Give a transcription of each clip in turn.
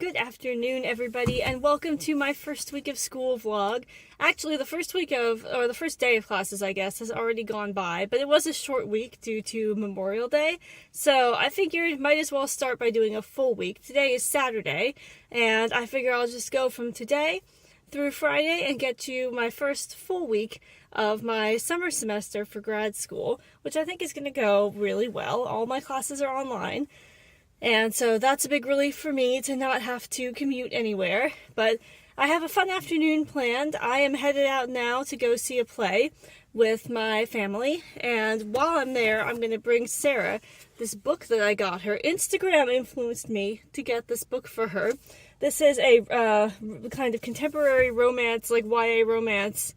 Good afternoon, everybody, and welcome to my first week of school vlog. Actually, the first day of classes, I guess, has already gone by, but it was a short week due to Memorial Day, so I figured might as well start by doing a full week. Today is Saturday, and I figure I'll just go from today through Friday and get to my first full week of my summer semester for grad school, which I think is going to go really well. All my classes are online. And so that's a big relief for me to not have to commute anywhere. But I have a fun afternoon planned. I am headed out now to go see a play with my family. And while I'm there, I'm going to bring Sarah this book that I got her. Instagram influenced me to get this book for her. This is a kind of contemporary romance, like YA romance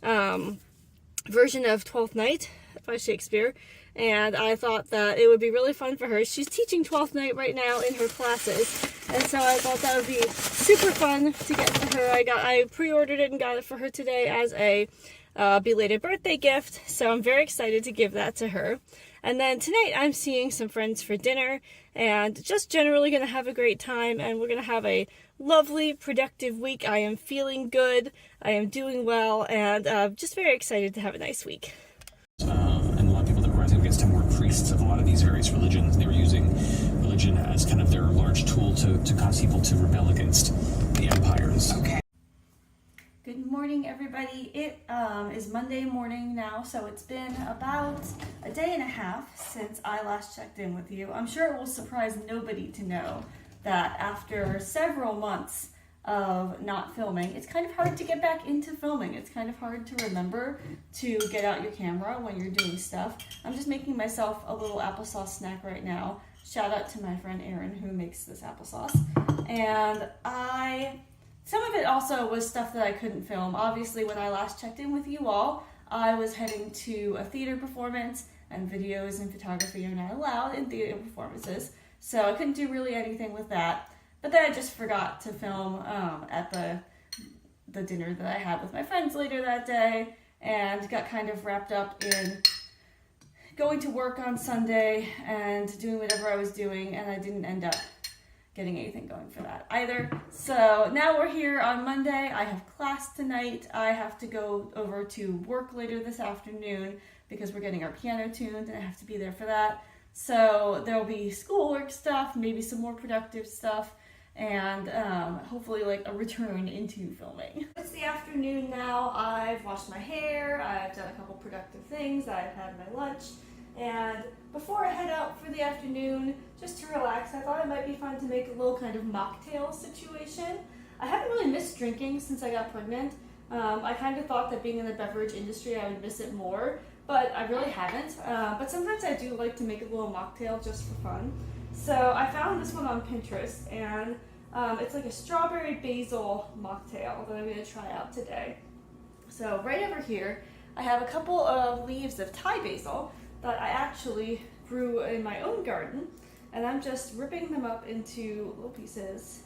version of Twelfth Night by Shakespeare. And I thought that it would be really fun for her. She's teaching 12th night right now in her classes, and so I thought that would be super fun to get for her. I pre-ordered it and got it for her today as a belated birthday gift, so I'm very excited to give that to her. And then tonight I'm seeing some friends for dinner, and just generally going to have a great time, and we're going to have a lovely, productive week. I am feeling good, I am doing well, and just very excited to have a nice week. Against time were priests of a lot of these various religions. They were using religion as kind of their large tool to cause people to rebel against the empires. Okay. Good morning, everybody. It is Monday morning now, so it's been about a day and a half since I last checked in with you. I'm sure it will surprise nobody to know that after several months of not filming, it's kind of hard to get back into filming. It's kind of hard to remember to get out your camera when you're doing stuff. I'm just making myself a little applesauce snack right now. Shout out to my friend Erin who makes this applesauce. And some of it also was stuff that I couldn't film. Obviously, when I last checked in with you all, I was heading to a theater performance, and videos and photography are not allowed in theater performances. So I couldn't do really anything with that. But then I just forgot to film at the dinner that I had with my friends later that day, and got kind of wrapped up in going to work on Sunday and doing whatever I was doing, and I didn't end up getting anything going for that either. So now we're here on Monday. I have class tonight. I have to go over to work later this afternoon because we're getting our piano tuned, and I have to be there for that. So there'll be schoolwork stuff, maybe some more productive stuff, and hopefully like a return into filming. It's the afternoon now. I've washed my hair, I've done a couple productive things, I've had my lunch, and before I head out for the afternoon, just to relax, I thought it might be fun to make a little kind of mocktail situation. I haven't really missed drinking since I got pregnant. I kind of thought that being in the beverage industry I would miss it more, but I really haven't. But sometimes I do like to make a little mocktail just for fun. So I found this one on Pinterest, and it's like a strawberry basil mocktail that I'm going to try out today. So right over here, I have a couple of leaves of Thai basil that I actually grew in my own garden, and I'm just ripping them up into little pieces,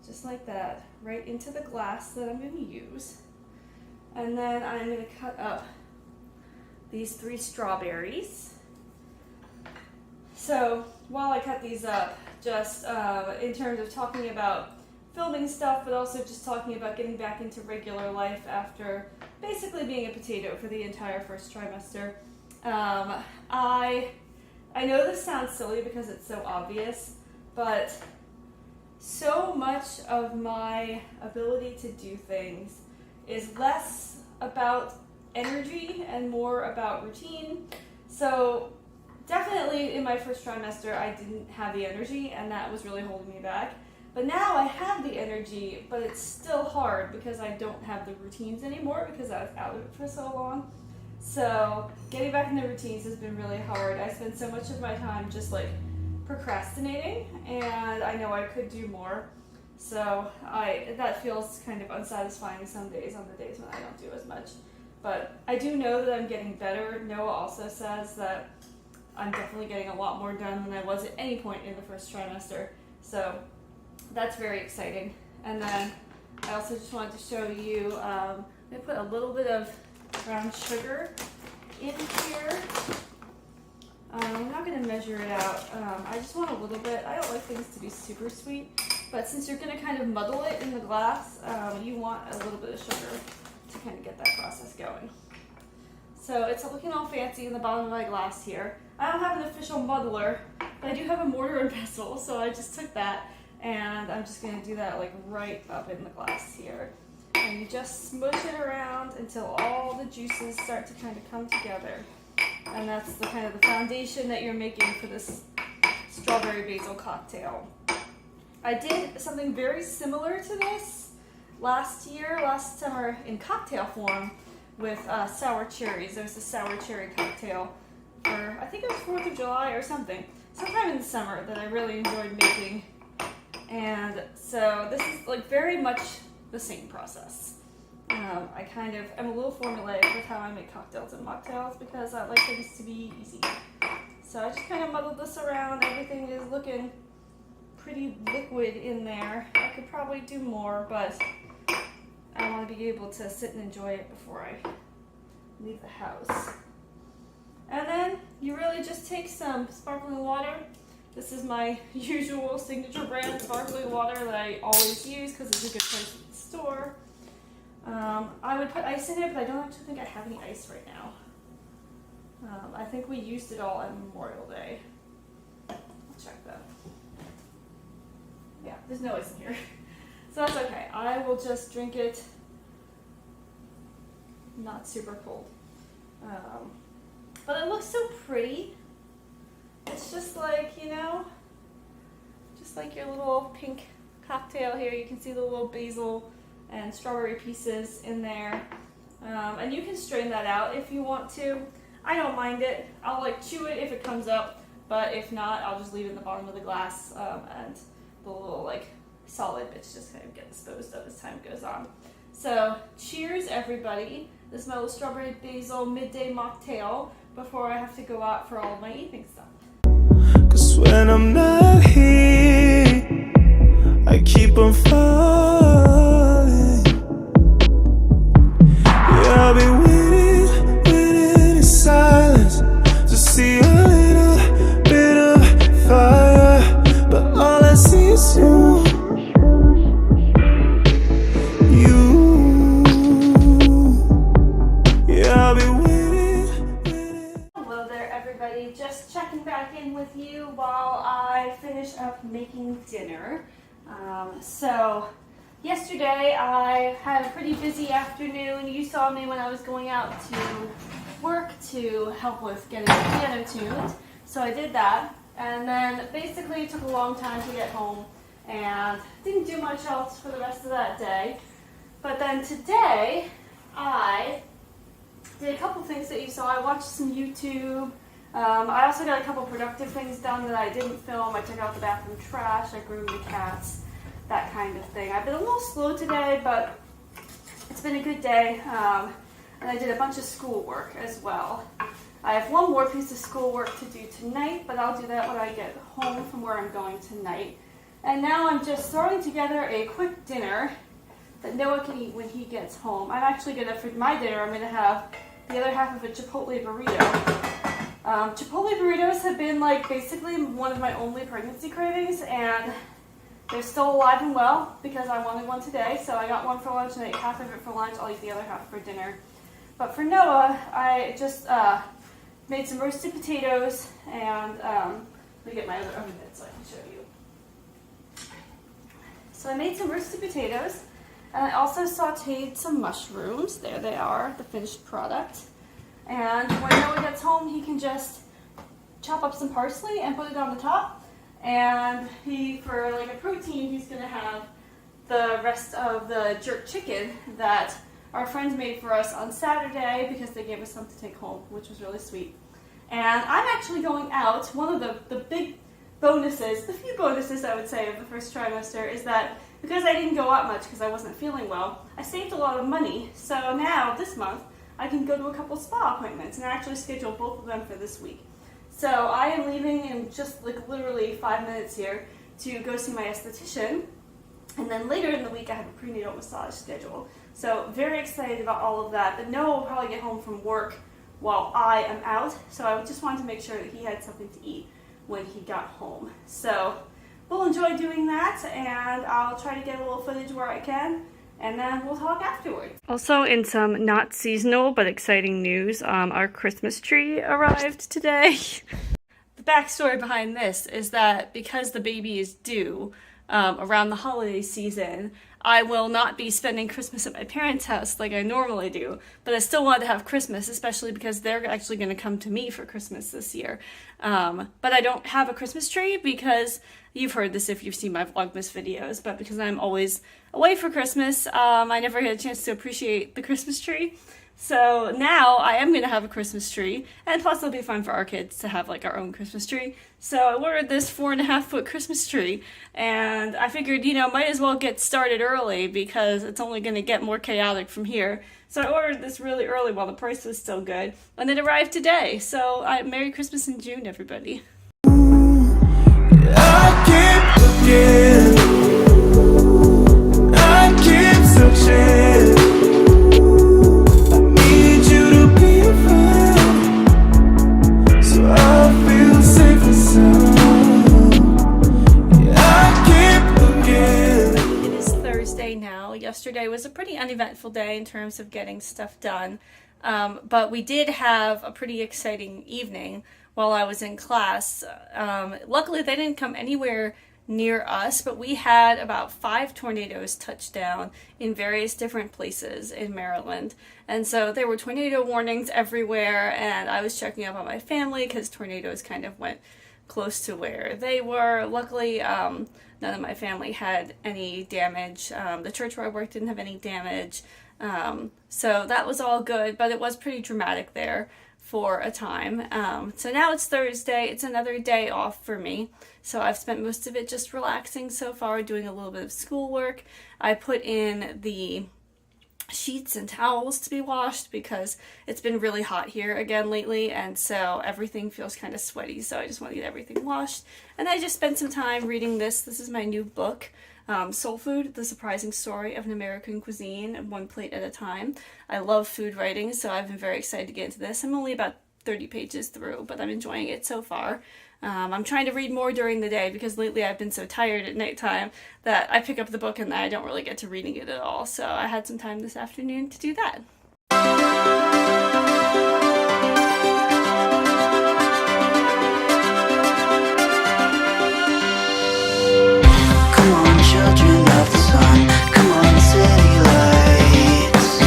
just like that, right into the glass that I'm going to use. And then I'm going to cut up these 3 strawberries. So while I cut these up, just in terms of talking about filming stuff, but also just talking about getting back into regular life after basically being a potato for the entire first trimester. I know this sounds silly because it's so obvious, but so much of my ability to do things is less about energy and more about routine. So definitely in my first trimester, I didn't have the energy, and that was really holding me back. But now I have the energy, but it's still hard because I don't have the routines anymore because I was out of it for so long. So getting back into routines has been really hard. I spend so much of my time just like procrastinating, and I know I could do more. So that feels kind of unsatisfying some days on the days when I don't do as much. But I do know that I'm getting better. Noah also says that I'm definitely getting a lot more done than I was at any point in the first trimester. So that's very exciting. And then I also just wanted to show you, I'm going to put a little bit of brown sugar in here. I'm not going to measure it out. I just want a little bit. I don't like things to be super sweet, but since you're going to kind of muddle it in the glass, you want a little bit of sugar to kind of get that process going. So it's looking all fancy in the bottom of my glass here. I don't have an official muddler, but I do have a mortar and pestle, so I just took that and I'm just going to do that like right up in the glass here. And you just smush it around until all the juices start to kind of come together. And that's the kind of the foundation that you're making for this strawberry basil cocktail. I did something very similar to this last summer in cocktail form with sour cherries. There was a sour cherry cocktail for, I think it was 4th of July or something, sometime in the summer that I really enjoyed making. And so this is like very much the same process. I kind of am a little formulaic with how I make cocktails and mocktails because I like things to be easy. So I just kind of muddled this around. Everything is looking pretty liquid in there. I could probably do more, but I want to be able to sit and enjoy it before I leave the house. And then you really just take some sparkling water. This is my usual signature brand sparkling water that I always use because it's a good price at the store. I would put ice in it, but I don't actually think I have any ice right now. I think we used it all on Memorial Day. I'll check that. Yeah, there's no ice in here. So that's okay. I will just drink it not super cold. But it looks so pretty. It's just like, you know, just like your little pink cocktail here. You can see the little basil and strawberry pieces in there. And you can strain that out if you want to. I don't mind it. I'll like chew it if it comes up, but if not, I'll just leave it in the bottom of the glass and the little like solid bits just kind of get disposed of as time goes on. So cheers everybody. This is my little strawberry basil midday mocktail before I have to go out for all of my evening stuff. 'Cause when I'm not here, I keep on falling. Yeah, I've been waiting in silence to see a little bit of fire, but all I see is you. Yeah, I've been waiting. Hello there everybody, just checking back in with you while I finish up making dinner. So yesterday I had a pretty busy afternoon. You saw me when I was going out to work to help with getting the piano tuned. So I did that, and then basically it took a long time to get home and didn't do much else for the rest of that day. But then today I did a couple things that you saw. I watched some YouTube. I also got a couple productive things done that I didn't film. I took out the bathroom trash, I groomed the cats, that kind of thing. I've been a little slow today, but it's been a good day. And I did a bunch of schoolwork as well. I have one more piece of schoolwork to do tonight, but I'll do that when I get home from where I'm going tonight. And now I'm just throwing together a quick dinner that Noah can eat when he gets home. I'm actually gonna, for my dinner, I'm gonna have the other half of a Chipotle burrito. Chipotle burritos have been like basically one of my only pregnancy cravings, and they're still alive and well because I wanted one today. So I got one for lunch and I ate half of it for lunch. I'll eat the other half for dinner. But for Noah, I just made some roasted potatoes, and let me get my other oven mitt so I can show you. So I made some roasted potatoes, and I also sauteed some mushrooms. There they are, the finished product. And when Noah gets home, he can just chop up some parsley and put it on the top. And for like a protein, he's gonna have the rest of the jerk chicken that our friends made for us on Saturday because they gave us some to take home, which was really sweet. And I'm actually going out. One of the big bonuses, the few bonuses I would say of the first trimester, is that because I didn't go out much because I wasn't feeling well, I saved a lot of money. So now, this month, I can go to a couple spa appointments, and I actually scheduled both of them for this week. So I am leaving in just like literally 5 minutes here to go see my esthetician, and then later in the week I have a prenatal massage schedule. So very excited about all of that. But Noah will probably get home from work while I am out, so I just wanted to make sure that he had something to eat when he got home. So we'll enjoy doing that, and I'll try to get a little footage where I can, and then we'll talk afterwards. Also, in some not seasonal but exciting news, our Christmas tree arrived today. The backstory behind this is that because the baby is due around the holiday season, I will not be spending Christmas at my parents' house like I normally do, but I still wanted to have Christmas, especially because they're actually going to come to me for Christmas this year. But I don't have a Christmas tree because, you've heard this if you've seen my Vlogmas videos, but because I'm always away for Christmas, I never had a chance to appreciate the Christmas tree. So now I am going to have a Christmas tree, and plus it'll be fun for our kids to have like our own Christmas tree. So I ordered this 4.5-foot Christmas tree, and I figured, might as well get started early because it's only going to get more chaotic from here. So I ordered this really early while the price was still good, and it arrived today. So Merry Christmas in June, everybody. I keep looking, I keep searching. I need you to be a friend, so I feel safe and sound. Yeah, I keep looking. It is Thursday now. Yesterday was a pretty uneventful day in terms of getting stuff done, but we did have a pretty exciting evening while I was in class. Luckily, they didn't come anywhere near us, but we had about 5 tornadoes touch down in various different places in Maryland. And so there were tornado warnings everywhere, and I was checking up on my family because tornadoes kind of went close to where they were. Luckily, none of my family had any damage. The church where I worked didn't have any damage. So that was all good, but it was pretty dramatic there for a time. So now it's Thursday. It's another day off for me. So I've spent most of it just relaxing so far, doing a little bit of schoolwork. I put in the sheets and towels to be washed because it's been really hot here again lately, and so everything feels kind of sweaty, so I just want to get everything washed. And I just spent some time reading this. This is my new book, Soul Food, The Surprising Story of an American Cuisine, One Plate at a Time. I love food writing, so I've been very excited to get into this. I'm only about 30 pages through, but I'm enjoying it so far. I'm trying to read more during the day because lately I've been so tired at nighttime that I pick up the book and I don't really get to reading it at all. So I had some time this afternoon to do that. Come on, children of the sun. Come on, city lights.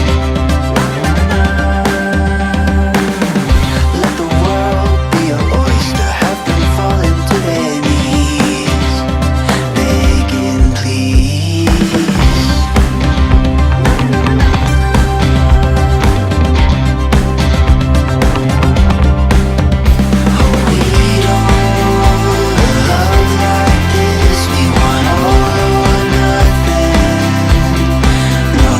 Let the world be your oyster. Have them fall into their knees, begging please. Oh, we don't love like this. We want all or nothing. No,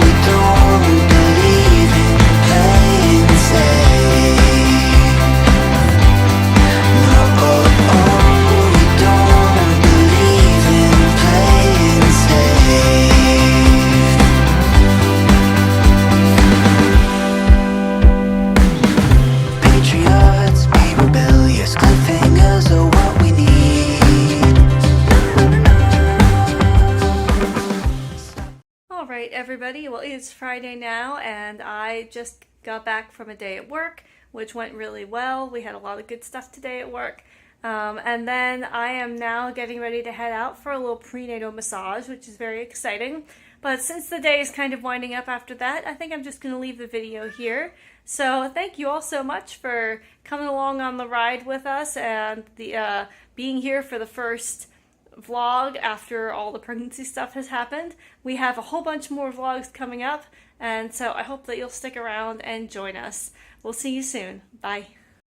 we don't believe in playing safe. No, we don't believe in playing safe. Patriots, be rebellious. Cliffhangers are what we need. Alright, everybody. Well, it's Friday now, and I just got back from a day at work, which went really well. We had a lot of good stuff today at work. And then I am now getting ready to head out for a little prenatal massage, which is very exciting. But since the day is kind of winding up after that, I think I'm just going to leave the video here. So thank you all so much for coming along on the ride with us and the being here for the first vlog after all the pregnancy stuff has happened. We have a whole bunch more vlogs coming up, and so I hope that you'll stick around and join us. We'll see you soon. Bye.